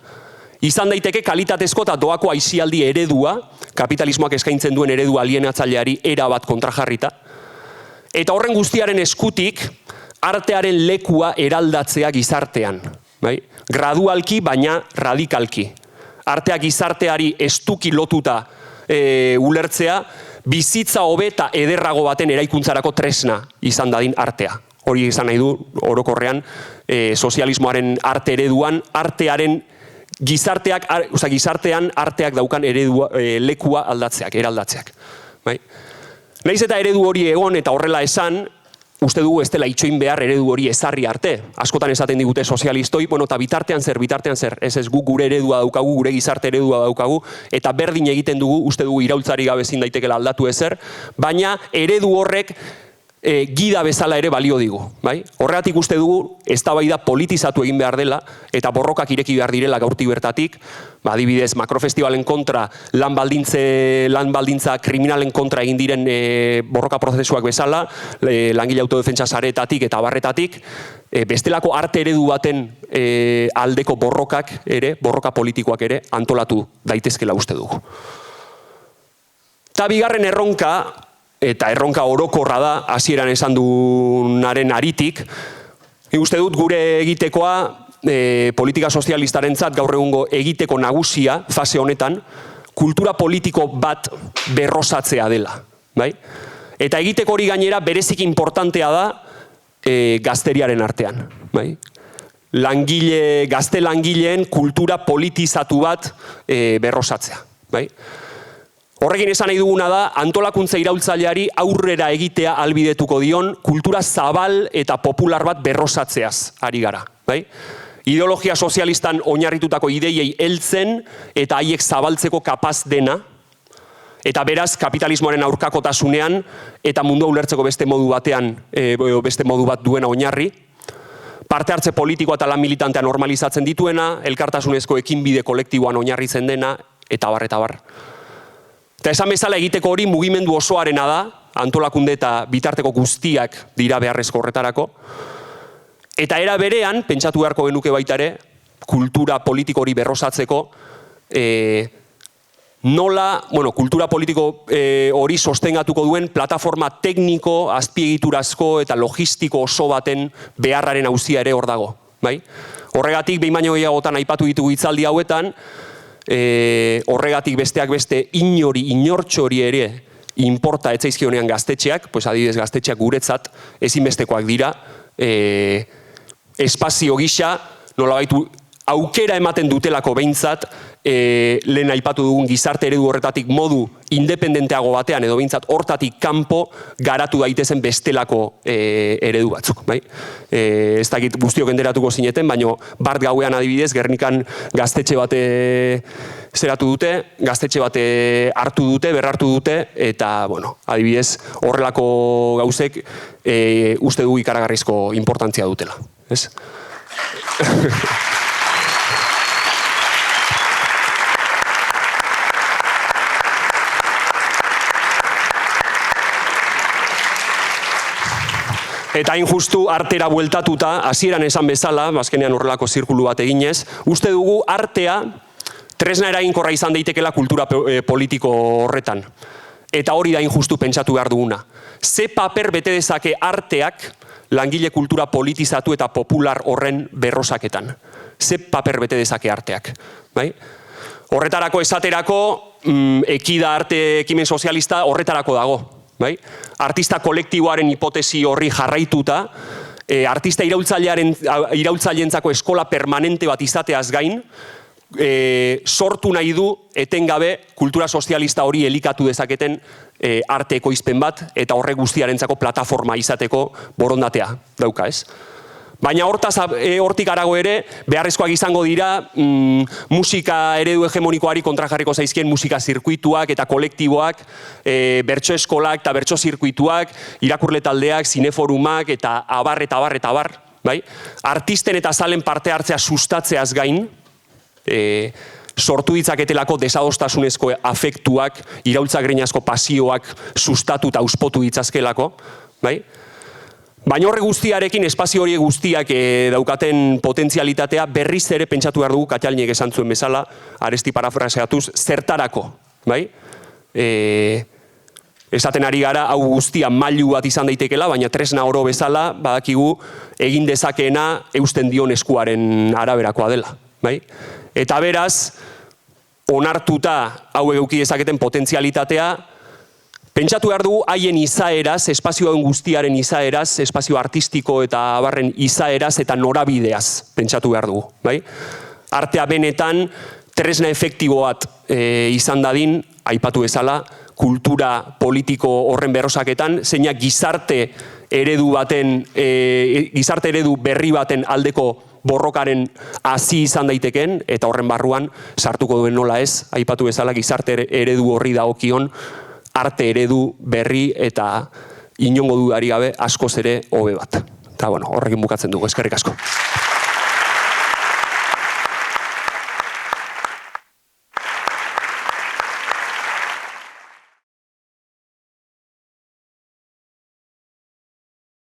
Izan daiteke kalitatezko eta doako aisialdi eredua, kapitalismoak eskaintzen duen eredu alienatzaileari erabat kontrajarrita. Eta horren guztiaren eskutik, artearen lekua eraldatzea gizartean. Bai? Gradualki, baina radikalki. Arteak gizarteari estuki lotuta ulertzea, bizitza hobe eta ederrago baten eraikuntzarako tresna izan dadin artea. Hori izan nahi du, orokorrean, sozialismoaren arte ereduan, gizartean arteak daukan lekua aldatzeak, eraldatzeak. Bai? Nahiz eta eredu hori egon eta horrela esan, uste dugu ez dela itxoin behar eredu hori ezarri arte. Askotan esaten digute sozialistoi, eta bitartean zer, ez guk gure eredua daukagu, gure gizarte eredua daukagu, eta berdin egiten dugu, uste dugu iraultzari gabe ezin daitekela aldatu ezer, baina eredu horrek gida bezala ere balio digu. Bai? Horregatik uste dugu eztabaida politizatu egin behar dela, eta borrokak ireki behar direla gaurtik bertatik, adibidez makrofestivalen kontra, lan baldintza kriminalen kontra egin diren borroka prozesuak bezala, langile autodefentsa saretatik eta barretatik, bestelako arte eredu baten aldeko borrokak ere, borroka politikoak ere, antolatu daitezkela uste dugu. Eta bigarren erronka, eta erronka orokorra da, hasieran esan duenaren aritik, Uste dut gure egitekoa politika sozialistarentzat gaur egungo egiteko nagusia fase honetan kultura politiko bat berrosatzea dela. Bai? Eta egiteko hori gainera berezik importantea da gazteriaren artean. Bai? Gazte langileen kultura politizatu bat berrosatzea. Bai? Horrekin esan nahi duguna da, antolakuntza iraultzaileari aurrera egitea albidetuko dion kultura zabal eta popular bat berrosatzeaz ari gara. Bai? Ideologia sozialistan oinarritutako ideiei heltzen eta haiek zabaltzeko kapaz dena, eta beraz kapitalismoaren aurkakotasunean eta mundua ulertzeko beste modu batean, beste modu bat duena oinarri, parte hartze politikoa eta lan militantea normalizatzen dituena, elkartasunezko ekinbide kolektiboan oinarritzen dena, eta bar, eta bar. Eta esan bezala egiteko hori mugimendu osoarena da, antolakunde eta bitarteko guztiak dira beharrezko horretarako. Eta era berean, pentsatu beharko genuke baita ere, kultura politiko hori berrosatzeko, nola, kultura politiko hori sostengatuko duen plataforma tekniko, azpiegiturazko eta logistiko oso baten beharraren auzia ere hor dago. Bai? Horregatik, behin baino gehiagotan aipatu ditugu hitzaldi hauetan, horregatik besteak beste inortxori ere inporta etzaizkionean gaztetxeak, adibidez gaztetxeak guretzat ezinbestekoak dira, espazio gisa, nolabait aukera ematen dutelako behintzat, lehen aipatu dugun gizarte eredu horretatik modu independenteago batean, edo behintzat hortatik kanpo garatu daitezen bestelako eredu batzuk. Bai? Ez dakit guztiok enteratuko zineten, baina bart gauean adibidez, Gernikan gaztetxe bate zeratu dute, gaztetxe bate hartu dute, berrartu dute, eta, adibidez, horrelako gauzek uste dugu ikaragarrizko importantzia dutela. Ez? Eta hain justu artera bueltatuta, hasieran esan bezala, azkenean horrelako zirkulu bat eginez, uste dugu artea tresna eraginkorra izan daitekela kultura politiko horretan. Eta hori da hain justu pentsatu behar duguna. Ze paper bete dezake arteak langile kultura politizatu eta popular horren berrosaketan. Ze paper bete dezake arteak. Bai? Horretarako esaterako, ekida arte ekimen sozialista horretarako dago. Bai? Artista kolektiboaren hipotesi horri jarraituta, artista iraultzaileentzako eskola permanente bat izateaz gain, sortu nahi du etengabe kultura sozialista hori elikatu dezaketen arte ekoizpen bat, eta horrek guztiarentzako plataforma izateko borondatea dauka, ez? Baina hortik arago ere, beharrezkoak izango dira musika eredu hegemonikoari kontrajarriko zaizkien musika zirkuituak eta kolektiboak, bertso eskolak eta bertso zirkuituak, irakurle taldeak, zineforumak eta abar, eta abar, eta abar. Bai? Artisten eta zalen parte hartzea sustatzeaz gain, sortu ditzaketelako desadostasunezko afektuak, iraultzagrinazko pasioak sustatu eta auspotu ditzazkelako. Bai? Baina horre guztiarekin, espazio horiek guztiak daukaten potentzialitatea berriz ere pentsatu behar dugu, Kataliniek esan zuen bezala, Aresti parafraseatuz, zertarako. Bai? Esaten ari gara, hau guztia mailu bat izan daitekela, baina tresna oro bezala, badakigu, egin dezakeena eusten dion eskuaren araberakoa dela. Bai? Eta beraz, onartuta hau eduki dezaketen potentzialitatea, pentsatu behar dugu haien izaeraz, espazioen guztiaren izaeraz, espazio artistiko eta abarren izaeraz eta norabideaz pentsatu behar dugu. Bai? Artea benetan tresna efektibo bat izan dadin, aipatu bezala, kultura politiko horren berrosaketan, zeinak gizarte eredu berri baten aldeko borrokaren hasi izan daiteken, eta horren barruan sartuko duen nola ez, aipatu bezala gizarte eredu horri dagokion, arte eredu berri eta inongo dudari gabe askoz ere hobe bat. Eta horrekin bukatzen dugu, eskerrik asko.